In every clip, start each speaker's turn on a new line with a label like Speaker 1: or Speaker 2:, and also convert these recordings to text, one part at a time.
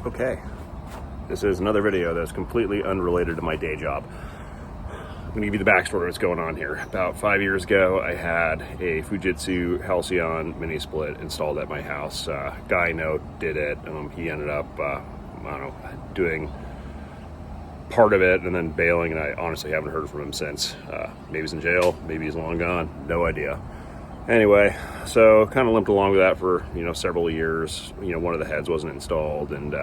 Speaker 1: Okay, this is another video that's completely unrelated to my day job. I'm gonna give you the backstory of what's going on here. About 5 years ago, I had a Fujitsu Halcyon mini split installed at my house. Guy I know did it. He ended up, I don't know, doing part of it and then bailing, and I honestly haven't heard from him since. Maybe he's in jail, maybe he's long gone, no idea. Anyway, so kind of limped along with that for, several years. One of the heads wasn't installed, and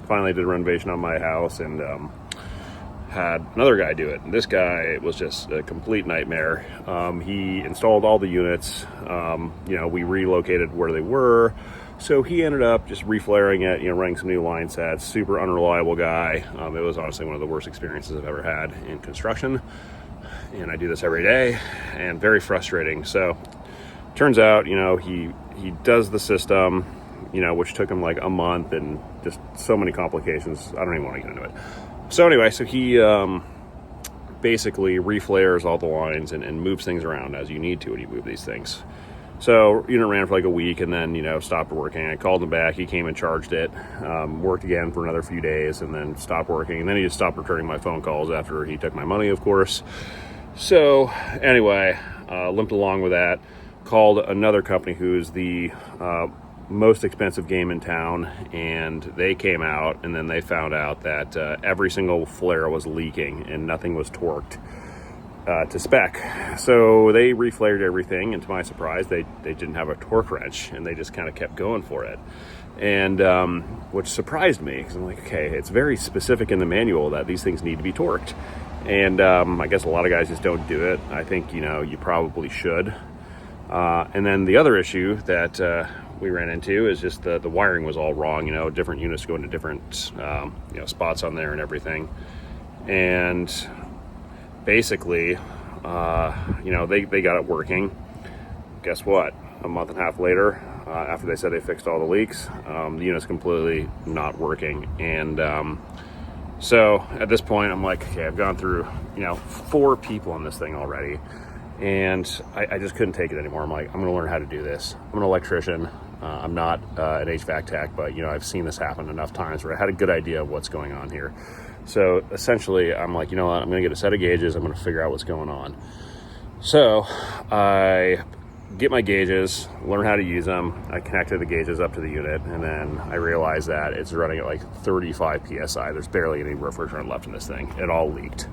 Speaker 1: finally did a renovation on my house and had another guy do it. And this guy was just a complete nightmare. He installed all the units. We relocated where they were. So he ended up just reflaring it, running some new line sets. Super unreliable guy. It was honestly one of the worst experiences I've ever had in construction. And I do this every day, and very frustrating. So turns out, he does the system, which took him like a month and just so many complications. I don't even want to get into it. So anyway, so he basically reflares all the lines and moves things around as you need to when you move these things. So unit ran for like a week and then, stopped working. I called him back. He came and charged it, worked again for another few days and then stopped working. And then he just stopped returning my phone calls after he took my money, of course. So anyway, limped along with that. Called another company who's the most expensive game in town, and they came out and then they found out that every single flare was leaking and nothing was torqued to spec. So they reflared everything, and to my surprise, they didn't have a torque wrench, and they just kind of kept going for it. And which surprised me, because I'm like, okay, it's very specific in the manual that these things need to be torqued. And I guess a lot of guys just don't do it. I think, you probably should. And then the other issue that we ran into is just the wiring was all wrong. Different units go into different spots on there and everything. And basically, they got it working. Guess what? A month and a half later, after they said they fixed all the leaks, the unit's completely not working. And so at this point, I'm like, okay, I've gone through 4 people on this thing already. And I just couldn't take it anymore. I'm like, I'm going to learn how to do this. I'm an electrician. I'm not an HVAC tech, but, I've seen this happen enough times where I had a good idea of what's going on here. So essentially, I'm like, you know what? I'm going to get a set of gauges. I'm going to figure out what's going on. So I get my gauges, learn how to use them. I connected the gauges up to the unit, and then I realized that it's running at like 35 PSI. There's barely any refrigerant left in this thing. It all leaked.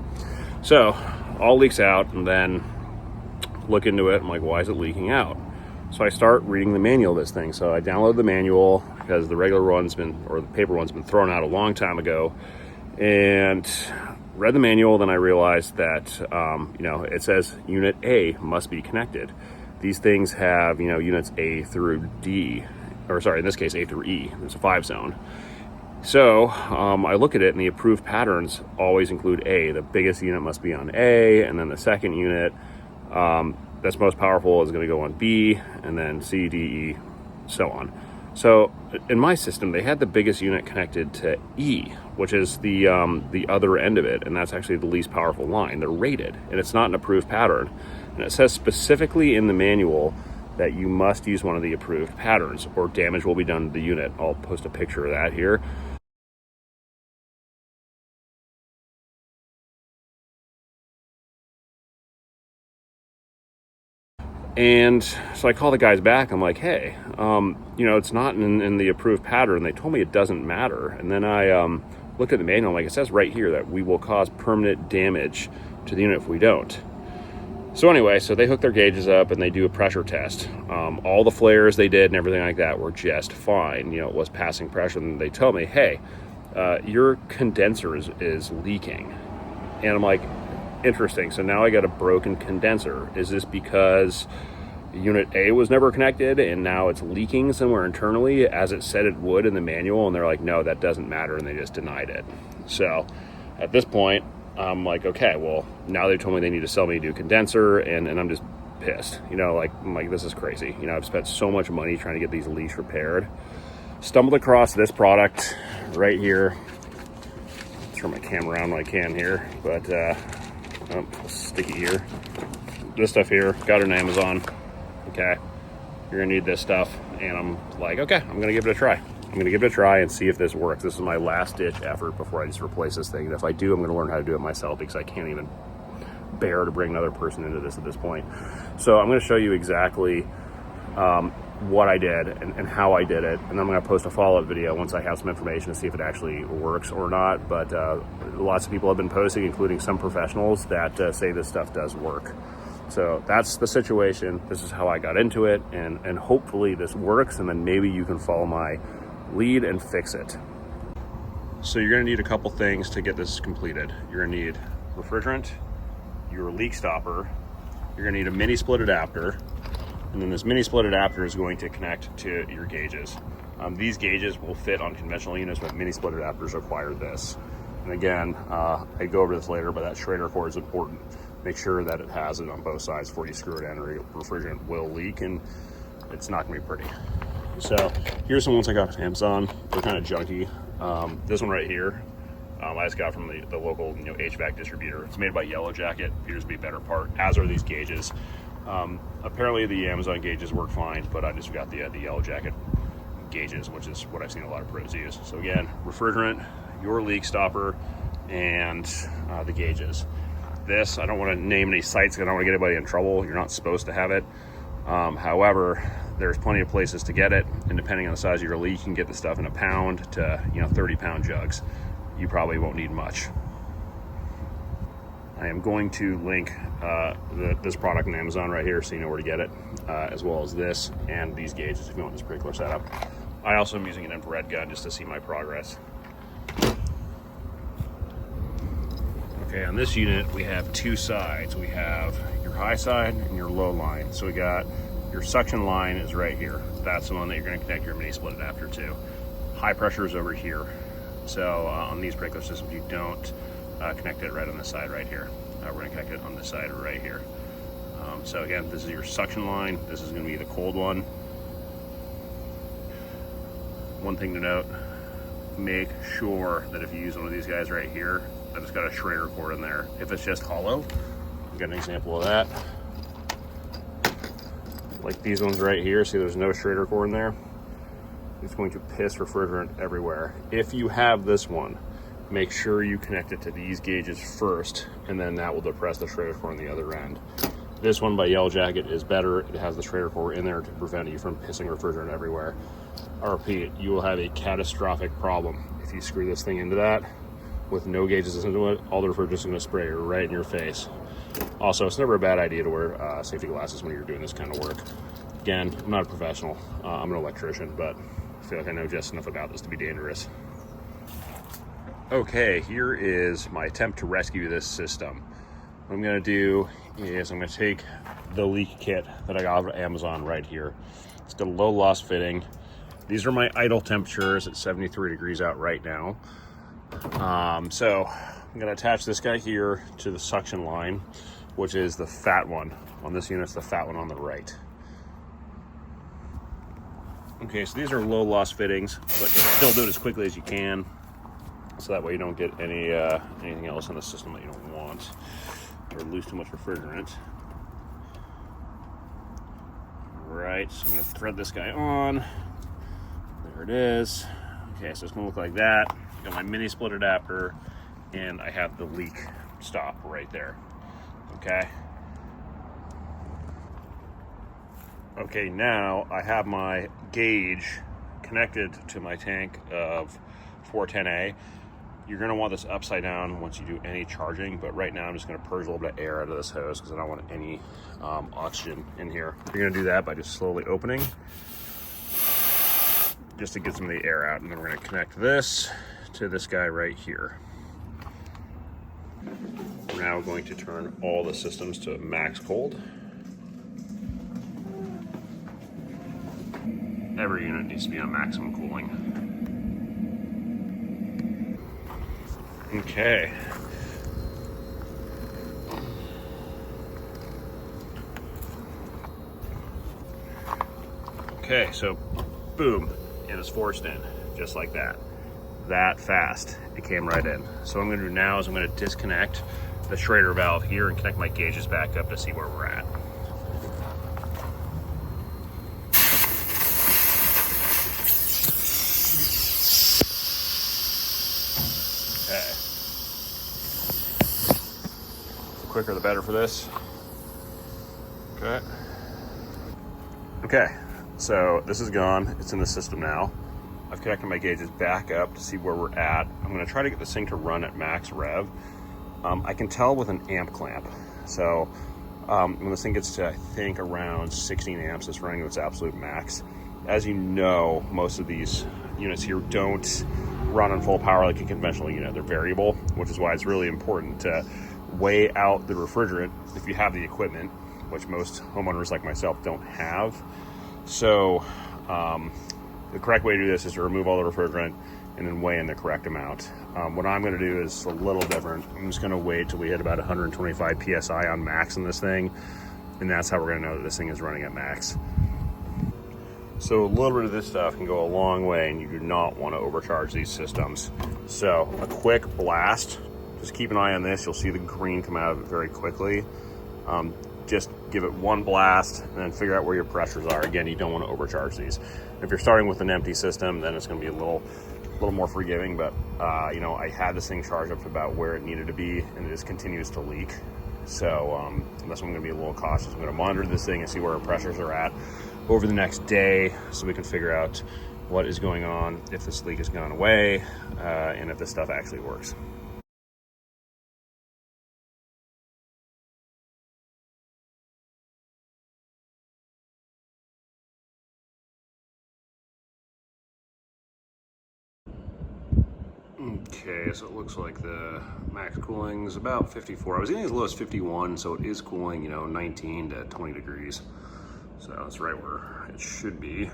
Speaker 1: So all leaks out, and then look into it. I'm like, why is it leaking out? So I start reading the manual of this thing. So I download the manual because the regular one's the paper one's been thrown out a long time ago, and read the manual. Then I realized that, it says unit A must be connected. These things have, units A through D, or sorry, in this case, A through E. There's a 5-zone. So I look at it, and the approved patterns always include A. The biggest unit must be on A, and then the second unit that's most powerful is going to go on B, and then C, D, E, so on. So in my system, they had the biggest unit connected to E, which is the other end of it, and that's actually the least powerful line. They're rated, and it's not an approved pattern. And it says specifically in the manual that you must use one of the approved patterns, or damage will be done to the unit. I'll post a picture of that here. And so I call the guys back. I'm like, hey, it's not in the approved pattern. They told me it doesn't matter. And then I looked at the manual. I'm like, it says right here that we will cause permanent damage to the unit if we don't. So anyway, so they hook their gauges up and they do a pressure test. All the flares they did and everything like that were just fine. It was passing pressure. And they tell me, hey, your condenser is leaking. And I'm like, interesting. So now I got a broken condenser. Is this because unit A was never connected and now it's leaking somewhere internally as it said it would in the manual? And they're like, no, that doesn't matter. And they just denied it. So at this point, I'm like, okay, well, now they told me they need to sell me a new condenser, and I'm just pissed. I'm like, this is crazy. I've spent so much money trying to get these leaks repaired. Stumbled across this product right here. Turn my camera around when I can here, but sticky here. This stuff here, got it on Amazon. Okay, you're gonna need this stuff, and I'm like, okay, I'm gonna give it a try. I'm gonna give it a try and see if this works. This is my last ditch effort before I just replace this thing. And if I do, I'm gonna learn how to do it myself because I can't even bear to bring another person into this at this point. So I'm gonna show you exactly what I did and how I did it, and I'm going to post a follow-up video once I have some information to see if it actually works or not. But lots of people have been posting, including some professionals, that say this stuff does work. So that's the situation. This is how I got into it, and hopefully this works, and then maybe you can follow my lead and fix it. So you're going to need a couple things to get this completed. You're going to need refrigerant, your leak stopper, you're going to need a mini split adapter, and then this mini split adapter is going to connect to your gauges. These gauges will fit on conventional units, but mini split adapters require this. And again, I go over this later, but that Schrader cord is important. Make sure that it has it on both sides before you screw it in, or your refrigerant will leak and it's not gonna be pretty. So here's some ones I got from Amazon. They're kind of junky. This one right here, I just got from the local HVAC distributor. It's made by Yellow Jacket. Appears to be a better part, as are these gauges. Apparently the Amazon gauges work fine, but I just got the Yellow Jacket gauges, which is what I've seen a lot of pros use. So again, refrigerant, your leak stopper, and the gauges. This, I don't want to name any sites because I don't want to get anybody in trouble. You're not supposed to have it. However, there's plenty of places to get it, and depending on the size of your leak, you can get the stuff in a pound to 30-pound jugs. You probably won't need much. I am going to link this product on Amazon right here so you know where to get it, as well as this and these gauges if you want this particular setup. I also am using an infrared gun just to see my progress. Okay, on this unit we have two sides. We have your high side and your low line. So we got your suction line is right here. That's the one that you're going to connect your mini split adapter to. High pressure is over here. So on these particular systems, you don't connect it right on the side right here. We're going to connect it on the side right here. So again, this is your suction line. This is going to be the cold one. One thing to note, make sure that if you use one of these guys right here, that it's got a Schrader cord in there. If it's just hollow, I've got an example of that. Like these ones right here, see there's no Schrader cord in there. It's going to piss refrigerant everywhere. If you have this one, make sure you connect it to these gauges first, and then that will depress the Schrader cord on the other end. This one by Yellow Jacket is better. It has the Schrader cord in there to prevent you from pissing refrigerant everywhere. I repeat, you will have a catastrophic problem if you screw this thing into that with no gauges into it. All the refrigerant is going to spray right in your face. Also, it's never a bad idea to wear safety glasses when you're doing this kind of work. Again, I'm not a professional. I'm an electrician, but I feel like I know just enough about this to be dangerous. Okay, here is my attempt to rescue this system. What I'm going to do is I'm going to take the leak kit that I got off Amazon right here. It's got a low loss fitting. These are my idle temperatures at 73 degrees out right now. So I'm going to attach this guy here to the suction line, which is the fat one. On this unit, it's the fat one on the right. Okay, so these are low loss fittings, but still do it as quickly as you can, so that way you don't get anything else in the system that you don't want, or lose too much refrigerant. Right, so I'm going to thread this guy on. There it is. Okay, so it's going to look like that. Got my mini split adapter, and I have the leak stop right there. Okay. Okay, now I have my gauge connected to my tank of 410A. You're going to want this upside down once you do any charging, but right now I'm just going to purge a little bit of air out of this hose because I don't want any oxygen in here. You're going to do that by just slowly opening just to get some of the air out, and then we're going to connect this to this guy right here. We're now going to turn all the systems to max cold. Every unit needs to be on maximum cooling. Okay. Okay, so boom, it is forced in, just like that. That fast, it came right in. So what I'm gonna do now is I'm gonna disconnect the Schrader valve here and connect my gauges back up to see where we're at. Okay. The quicker the better for this. Okay. Okay, so this is gone. It's in the system now. I've connected my gauges back up to see where we're at. I'm gonna try to get this thing to run at max rev. I can tell with an amp clamp. So when this thing gets to, I think, around 16 amps, it's running to its absolute max. As you know, most of these units here don't run on full power like a conventional unit. They're variable, which is why it's really important to weigh out the refrigerant if you have the equipment, which most homeowners like myself don't have. So the correct way to do this is to remove all the refrigerant and then weigh in the correct amount. What I'm gonna do is a little different. I'm just gonna wait till we hit about 125 PSI on max in this thing, and that's how we're gonna know that this thing is running at max. So a little bit of this stuff can go a long way, and you do not wanna overcharge these systems. So a quick blast, just keep an eye on this. You'll see the green come out of it very quickly. Just give it one blast and then figure out where your pressures are. Again, you don't want to overcharge these. If you're starting with an empty system, then it's going to be a little more forgiving, but you know, I had this thing charged up to about where it needed to be, and it just continues to leak. So that's why I'm going to be a little cautious. I'm going to monitor this thing and see where our pressures are at over the next day, so we can figure out what is going on, if this leak has gone away, and if this stuff actually works. Okay, so it looks like the max cooling is about 54. I was getting as low as 51, so it is cooling, you know, 19 to 20 degrees. So that's right where it should be.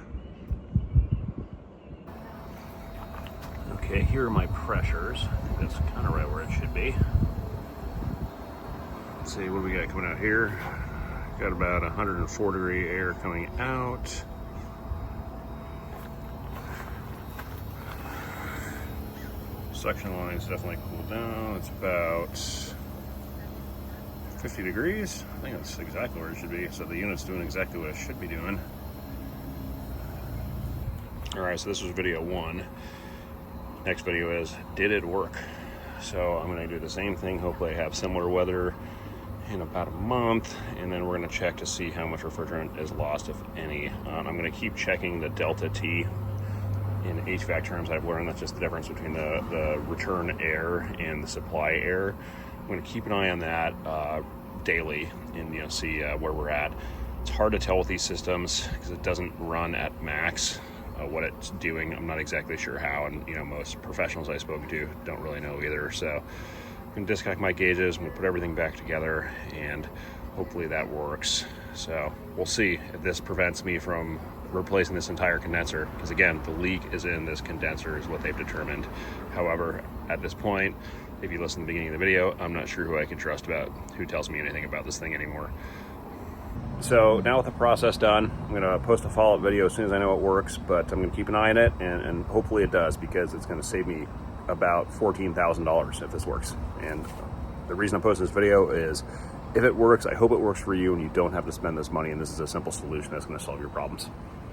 Speaker 1: Okay, here are my pressures. I think that's kind of right where it should be. Let's see, what do we got coming out here? Got about 104 degree air coming out. Suction line's definitely cooled down. It's about 50 degrees. I think that's exactly where it should be. So the unit's doing exactly what it should be doing. All right, so this was video one. Next video is, did it work? So I'm gonna do the same thing. Hopefully I have similar weather in about a month, and then we're gonna check to see how much refrigerant is lost, if any. I'm gonna keep checking the delta T. In HVAC terms, I've learned that's just the difference between the return air and the supply air. I'm going to keep an eye on that daily and see where we're at. It's hard to tell with these systems because it doesn't run at max. What it's doing, I'm not exactly sure how, and most professionals I spoke to don't really know either. So I'm going to disconnect my gauges, I'm going to put everything back together, and hopefully that works. So we'll see if this prevents me from replacing this entire condenser, because again, the leak is in this condenser is what they've determined. However, at this point, if you listen to the beginning of the video, I'm not sure who I can trust about who tells me anything about this thing anymore. So now with the process done, I'm going to post a follow-up video as soon as I know it works, but I'm going to keep an eye on it, and hopefully it does, because it's going to save me about $14,000 if this works. And the reason I'm posting this video is, if it works, I hope it works for you and you don't have to spend this money, and this is a simple solution that's going to solve your problems.